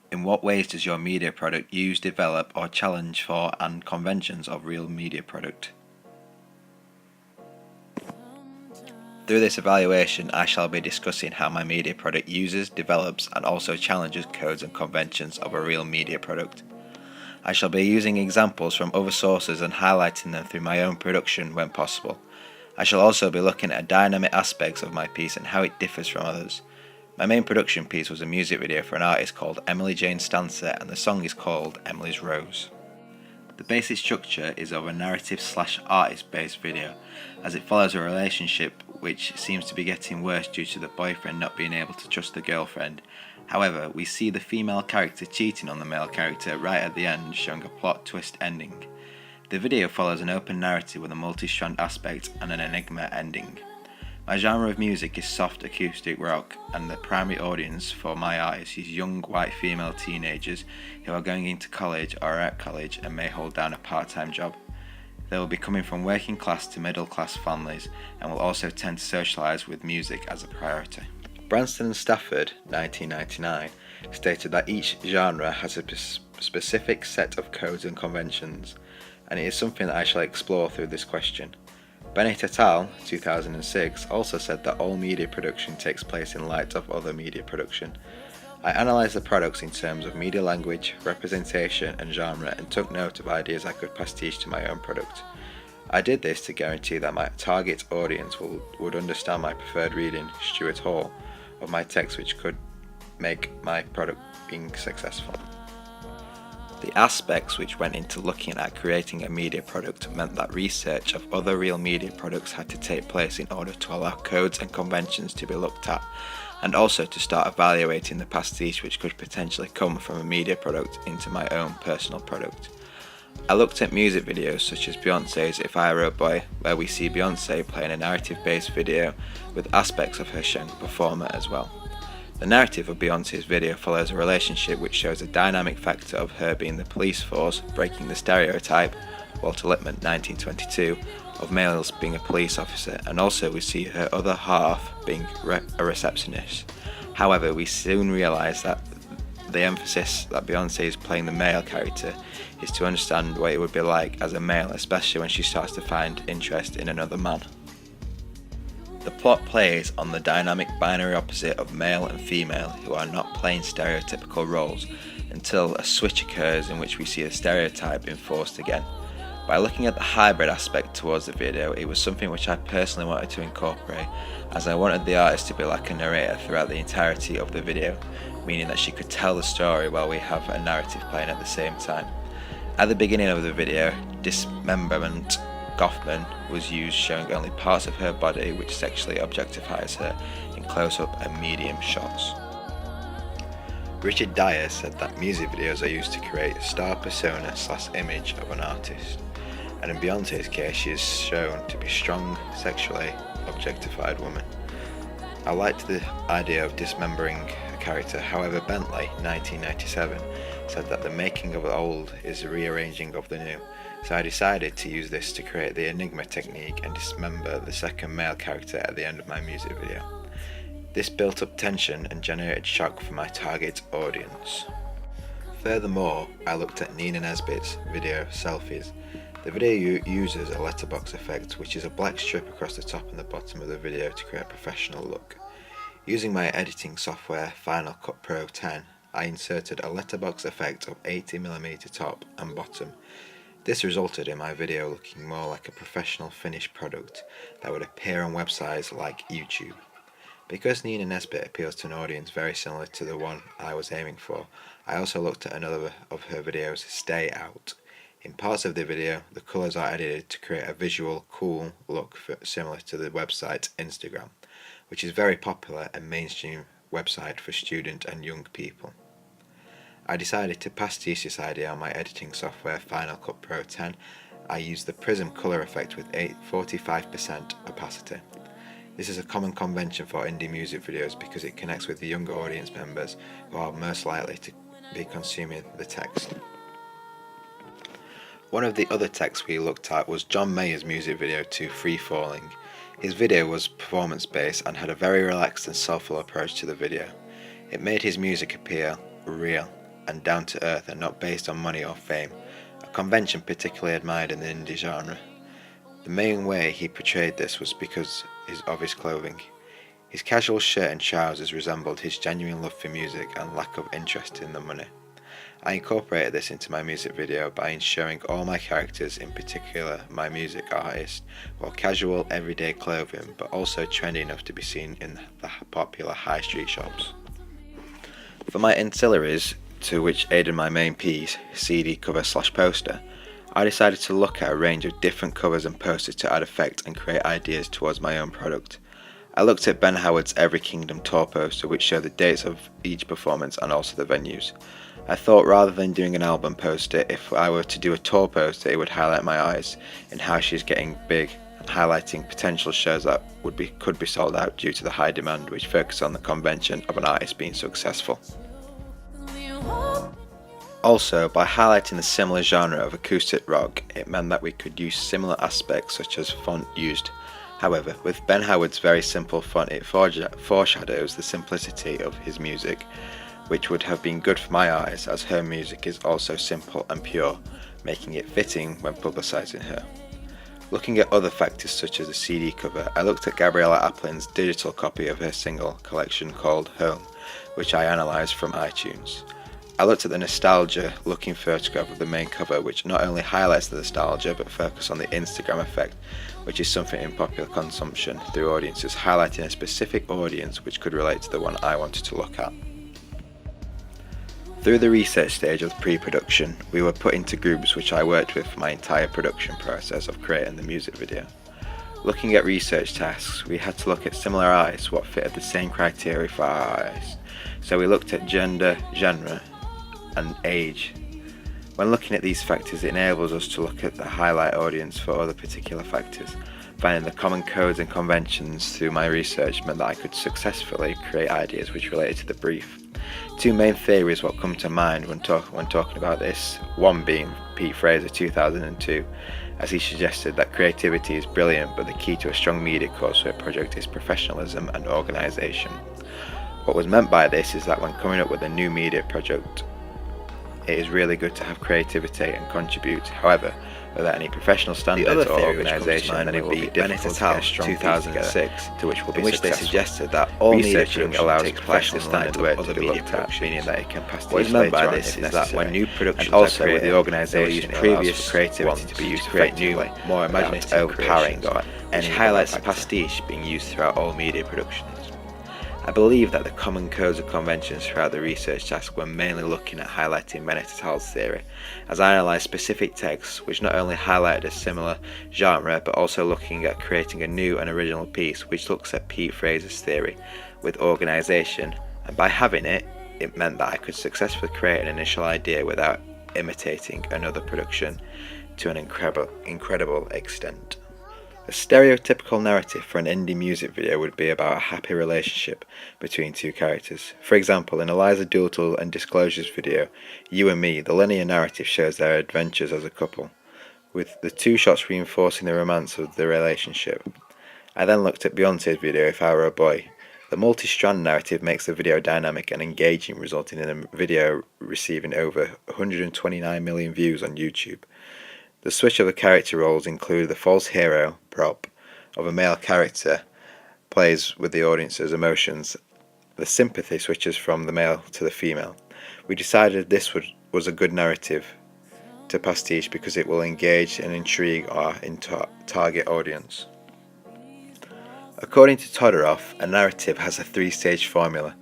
In what ways does your media product use, develop, or challenge for and conventions of real media product? Through this evaluation, I shall be discussing how my media product uses, develops, and also challenges codes and conventions of a real media product. I shall be using examples from other sources and highlighting them through my own production when possible. I shall also be looking at dynamic aspects of my piece and how it differs from others. My main production piece was a music video for an artist called Emily Jane Stancer, and the song is called Emily's Rose. The basic structure is of a narrative/artist based video, as it follows a relationship which seems to be getting worse due to the boyfriend not being able to trust the girlfriend. However, we see the female character cheating on the male character right at the end, showing a plot twist ending. The video follows an open narrative with a multi-strand aspect and an enigma ending. My genre of music is soft acoustic rock, and the primary audience for my artist is young white female teenagers who are going into college or are at college and may hold down a part-time job. They will be coming from working class to middle class families and will also tend to socialise with music as a priority. Branston and Stafford, 1999, stated that each genre has a specific set of codes and conventions, and it is something that I shall explore through this question. Bennett et al. 2006 also said that all media production takes place in light of other media production. I analysed the products in terms of media language, representation and genre, and took note of ideas I could pastiche to my own product. I did this to guarantee that my target audience would understand my preferred reading, Stuart Hall, of my text, which could make my product being successful. The aspects which went into looking at creating a media product meant that research of other real media products had to take place in order to allow codes and conventions to be looked at, and also to start evaluating the pastiche which could potentially come from a media product into my own personal product. I looked at music videos such as Beyoncé's If I Were a Boy, where we see Beyoncé playing a narrative-based video with aspects of her showing performer as well. The narrative of Beyoncé's video follows a relationship which shows a dynamic factor of her being the police force, breaking the stereotype, Walter Lippmann 1922, of males being a police officer, and also we see her other half being a receptionist. However, we soon realise that the emphasis that Beyoncé is playing the male character is to understand what it would be like as a male, especially when she starts to find interest in another man. The plot plays on the dynamic binary opposite of male and female who are not playing stereotypical roles until a switch occurs in which we see the stereotype enforced again. By looking at the hybrid aspect towards the video, it was something which I personally wanted to incorporate, as I wanted the artist to be like a narrator throughout the entirety of the video, meaning that she could tell the story while we have a narrative playing at the same time. At the beginning of the video, dismemberment Goffman was used, showing only parts of her body which sexually objectifies her in close-up and medium shots. Richard Dyer said that music videos are used to create a star persona/image of an artist, and in Beyoncé's case she is shown to be a strong, sexually objectified woman. I liked the idea of dismembering a character. However, Bentley, 1997, said that the making of the old is the rearranging of the new. So I decided to use this to create the enigma technique and dismember the second male character at the end of my music video. This built up tension and generated shock for my target audience. Furthermore, I looked at Nina Nesbitt's video Selfies. The video uses a letterbox effect, which is a black strip across the top and the bottom of the video to create a professional look. Using my editing software Final Cut Pro 10, I inserted a letterbox effect of 80mm top and bottom. This resulted in my video looking more like a professional finished product that would appear on websites like YouTube. Because Nina Nesbitt appeals to an audience very similar to the one I was aiming for, I also looked at another of her videos, Stay Out. In parts of the video, the colours are edited to create a visual, cool look similar to the website Instagram, which is very popular and mainstream website for student and young people. I decided to pastiche this idea on my editing software Final Cut Pro 10. I used the Prism colour effect with 45% opacity. This is a common convention for indie music videos because it connects with the younger audience members who are most likely to be consuming the text. One of the other texts we looked at was John Mayer's music video to Free Falling. His video was performance based and had a very relaxed and soulful approach to the video. It made his music appear real. and down to earth and not based on money or fame, a convention particularly admired in the indie genre. The main way he portrayed this was because of his clothing. His casual shirt and trousers resembled his genuine love for music and lack of interest in the money. I incorporated this into my music video by ensuring all my characters, in particular my music artist, wore casual everyday clothing but also trendy enough to be seen in the popular high street shops. For my ancillaries, to which aided my main piece, CD cover / poster, I decided to look at a range of different covers and posters to add effect and create ideas towards my own product. I looked at Ben Howard's Every Kingdom tour poster, which showed the dates of each performance and also the venues. I thought rather than doing an album poster, if I were to do a tour poster, it would highlight my eyes in how she's getting big, and highlighting potential shows that could be sold out due to the high demand, which focus on the convention of an artist being successful. Also, by highlighting the similar genre of acoustic rock, it meant that we could use similar aspects such as font used. However, with Ben Howard's very simple font, it foreshadows the simplicity of his music, which would have been good for my eyes, as her music is also simple and pure, making it fitting when publicising her. Looking at other factors such as the CD cover, I looked at Gabriella Aplin's digital copy of her single collection called Home, which I analysed from iTunes. I looked at the nostalgia-looking photograph of the main cover, which not only highlights the nostalgia but focuses on the Instagram effect, which is something in popular consumption through audiences, highlighting a specific audience which could relate to the one I wanted to look at. Through the research stage of pre-production, we were put into groups which I worked with for my entire production process of creating the music video. Looking at research tasks, we had to look at similar artists what fitted the same criteria for our artists. So we looked at gender, genre, and age. When looking at these factors, it enables us to look at the highlight audience for other particular factors. Finding the common codes and conventions through my research meant that I could successfully create ideas which related to the brief. Two main theories what come to mind when talking about this, one being Pete Fraser 2002, as he suggested that creativity is brilliant but the key to a strong media course for a project is professionalism and organisation. What was meant by this is that when coming up with a new media project, it is really good to have creativity and contribute. However, without any professional standards or organisation, then it will be difficult to get a strong 2006, to which will be successful. They suggested that all researching allows professional standards work to be looked at, meaning that it can pass to use later on if necessary. When new productions are created, with the organisation previous creativity to be used to create new, more imaginative, overpowering, which highlights the pastiche being used throughout all media productions. I believe that the common codes and conventions throughout the research task were mainly looking at highlighting Mennetethal's theory, as I analysed specific texts which not only highlighted a similar genre but also looking at creating a new and original piece which looks at Pete Fraser's theory with organisation, and by having it, it meant that I could successfully create an initial idea without imitating another production to an incredible extent. A stereotypical narrative for an indie music video would be about a happy relationship between two characters. For example, in Eliza Doolittle and Disclosure's video, You and Me, the linear narrative shows their adventures as a couple, with the two shots reinforcing the romance of the relationship. I then looked at Beyonce's video, If I Were a Boy. The multi-strand narrative makes the video dynamic and engaging, resulting in a video receiving over 129 million views on YouTube. The switch of the character roles include the false hero prop of a male character plays with the audience's emotions. The sympathy switches from the male to the female. We decided this was a good narrative to pastiche because it will engage and intrigue our target audience. According to Todorov, a narrative has a three-stage formula: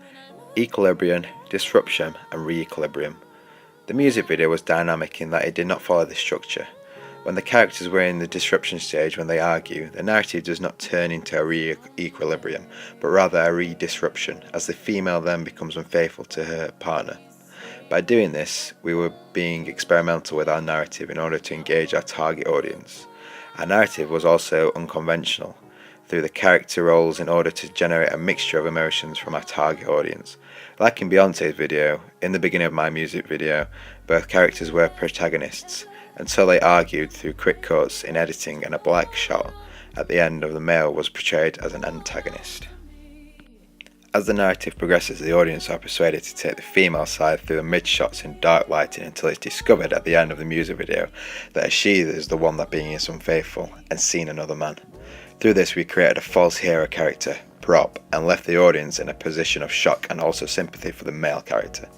equilibrium, disruption, and re-equilibrium. The music video was dynamic in that it did not follow this structure. When the characters were in the disruption stage, when they argue, the narrative does not turn into a re-equilibrium, but rather a re-disruption, as the female then becomes unfaithful to her partner. By doing this, we were being experimental with our narrative in order to engage our target audience. Our narrative was also unconventional, through the character roles in order to generate a mixture of emotions from our target audience. Like in Beyonce's video, in the beginning of my music video, both characters were protagonists, until they argued through quick cuts in editing, and a black shot at the end of the male was portrayed as an antagonist. As the narrative progresses, the audience are persuaded to take the female side through the mid-shots in dark lighting until it's discovered at the end of the music video that she is the one that being is unfaithful and seen another man. Through this we created a false hero character, Prop, and left the audience in a position of shock and also sympathy for the male character.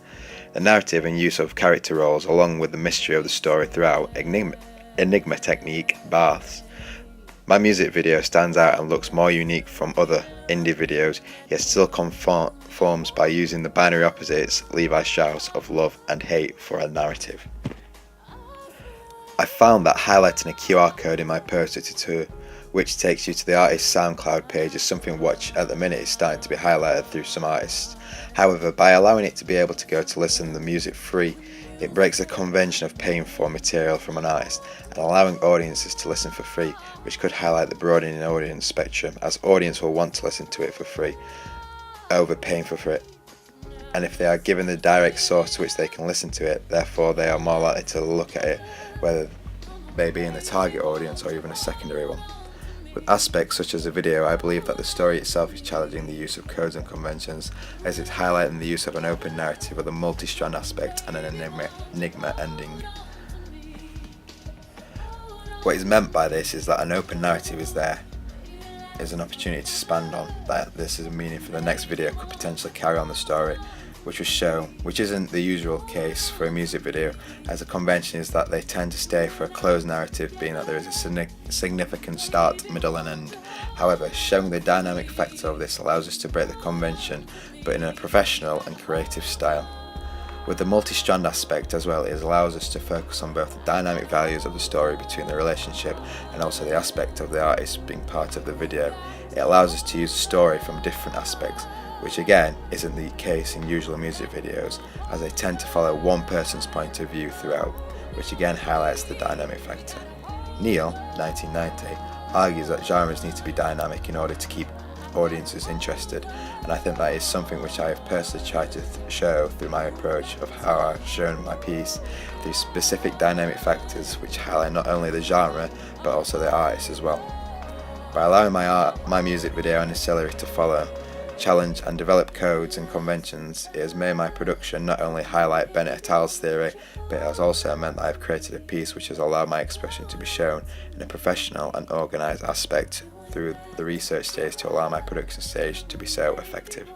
The narrative and use of character roles, along with the mystery of the story throughout, enigma technique, baths. My music video stands out and looks more unique from other indie videos, yet still conforms by using the binary opposites Levi Strauss of love and hate for a narrative. I found that highlighting a QR code in my poster which takes you to the artist's SoundCloud page is something which at the minute is starting to be highlighted through some artists. However, by allowing it to be able to go to listen to the music free, it breaks the convention of paying for material from an artist and allowing audiences to listen for free, which could highlight the broadening audience spectrum, as audience will want to listen to it for free over paying for it. And if they are given the direct source to which they can listen to it, therefore they are more likely to look at it, whether they be in the target audience or even a secondary one. With aspects such as a video, I believe that the story itself is challenging the use of codes and conventions, as it's highlighting the use of an open narrative with a multi-strand aspect and an enigma ending. What is meant by this is that an open narrative is an opportunity to expand on, that this is a meaning for the next video could potentially carry on the story which was shown, which isn't the usual case for a music video, as the convention is that they tend to stay for a closed narrative, being that there is a significant start, middle and end. However, showing the dynamic factor of this allows us to break the convention, but in a professional and creative style. With the multi-strand aspect as well, it allows us to focus on both the dynamic values of the story between the relationship and also the aspect of the artist being part of the video. It allows us to use the story from different aspects, which again isn't the case in usual music videos, as they tend to follow one person's point of view throughout, which again highlights the dynamic factor. Neil, 1990, argues that genres need to be dynamic in order to keep audiences interested, and I think that is something which I have personally tried to show through my approach of how I've shown my piece through specific dynamic factors which highlight not only the genre but also the artist as well. By allowing my music video and ancillary to follow, challenge and develop codes and conventions, it has made my production not only highlight Bennett et al.'s theory, but it has also meant that I have created a piece which has allowed my expression to be shown in a professional and organised aspect through the research stage to allow my production stage to be so effective.